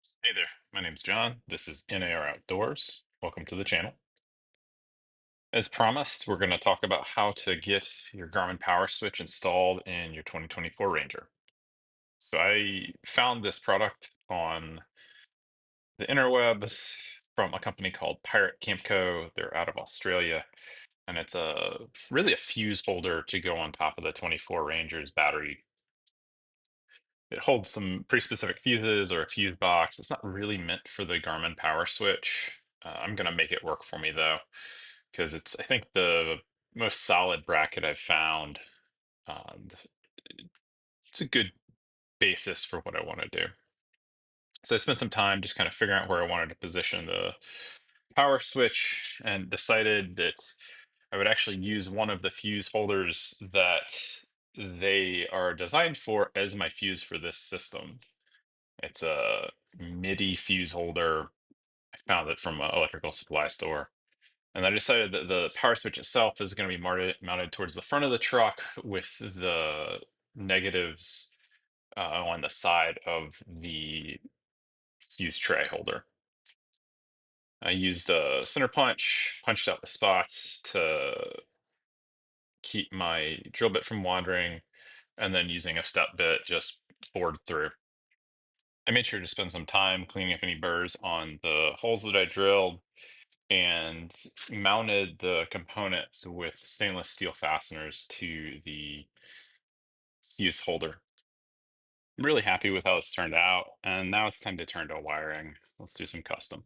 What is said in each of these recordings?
Hey there, my name's John. This is NAR Outdoors. Welcome to the channel. As promised, we're going to talk about how to get your Garmin Powerswitch installed in your 2024 Ranger. So I found this product on the interwebs from a company called Pirate Camp Co. They're out of Australia, and it's really a fuse holder to go on top of the 24 Ranger's battery. It holds some pretty specific fuses or a fuse box. It's not really meant for the Garmin Powerswitch. I'm gonna make it work for me though, because I think, the most solid bracket I've found. Um, it's a good basis for what I want to do. So I spent some time just kind of figuring out where I wanted to position the power switch and decided that I would actually use one of the fuse holders that they are designed for as my fuse for this system. It's a MIDI fuse holder. I found it from an electrical supply store. And I decided that the power switch itself is going to be mounted towards the front of the truck with the negatives on the side of the fuse tray holder. I used a center punch, punched out the spots to keep my drill bit from wandering, and then using a step bit just bored through. I made sure to spend some time cleaning up any burrs on the holes that I drilled and mounted the components with stainless steel fasteners to the fuse holder. I'm really happy with how it's turned out, and now it's time to turn to wiring. Let's do some custom.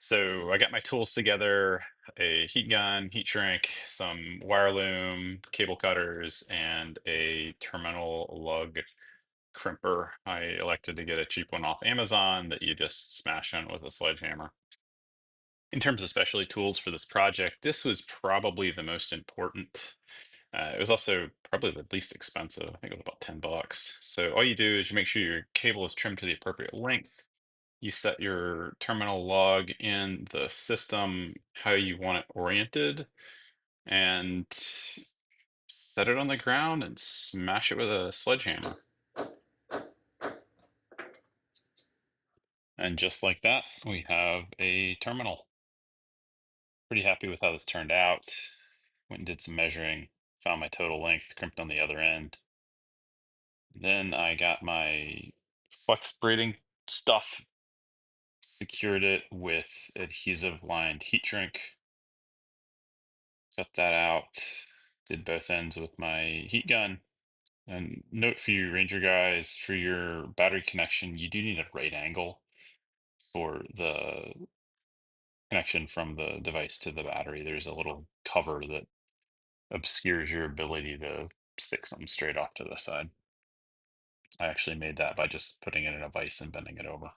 So I got my tools together, a heat gun, heat shrink, some wire loom, cable cutters, and a terminal lug crimper. I elected to get a cheap one off Amazon that you just smash in with a sledgehammer. In terms of specialty tools for this project, this was probably the most important. It was also probably the least expensive. I think it was about $10. So all you do is you make sure your cable is trimmed to the appropriate length. You set your terminal log in the system how you want it oriented, and set it on the ground and smash it with a sledgehammer. And just like that, we have a terminal. Pretty happy with how this turned out. Went and did some measuring, found my total length, crimped on the other end. Then I got my flex braiding stuff, secured it with adhesive lined heat shrink, cut that out, did both ends with my heat gun. And note for you Ranger guys, for your battery connection, you do need a right angle for the connection from the device to the battery. There's a little cover that obscures your ability to stick something straight off to the side. I actually made that by just putting it in a vise and bending it over.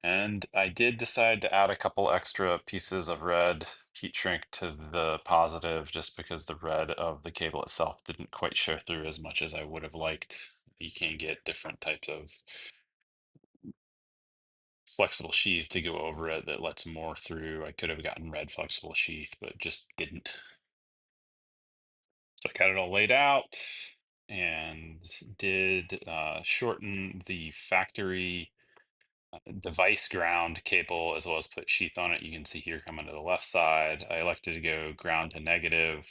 And I did decide to add a couple extra pieces of red heat shrink to the positive just because the red of the cable itself didn't quite show through as much as I would have liked. You can get different types of flexible sheath to go over it that lets more through. I could have gotten red flexible sheath, but just didn't. So I got it all laid out and did shorten the factory device ground cable as well as put sheath on it. You can see here coming to the left side. I elected to go ground to negative,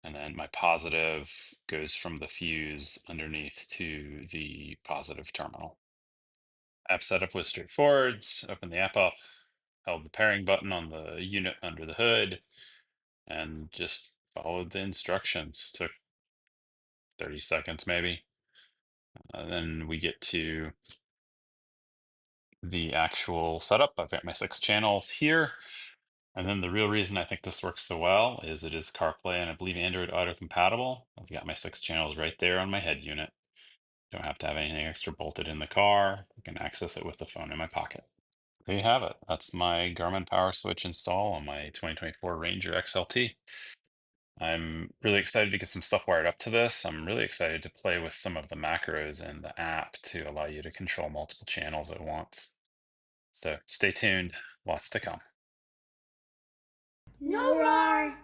and then my positive goes from the fuse underneath to the positive terminal. App setup was straightforward. Open the app up, held the pairing button on the unit under the hood, and just followed the instructions. Took 30 seconds maybe. Then we get to the actual setup. I've got my 6 channels here. And then the real reason I think this works so well is it is CarPlay and I believe Android Auto compatible. I've got my 6 channels right there on my head unit. Don't have to have anything extra bolted in the car. I can access it with the phone in my pocket. There you have it. That's my Garmin Power Switch install on my 2024 Ranger XLT. I'm really excited to get some stuff wired up to this. I'm really excited to play with some of the macros in the app to allow you to control multiple channels at once. So stay tuned, lots to come. No roar!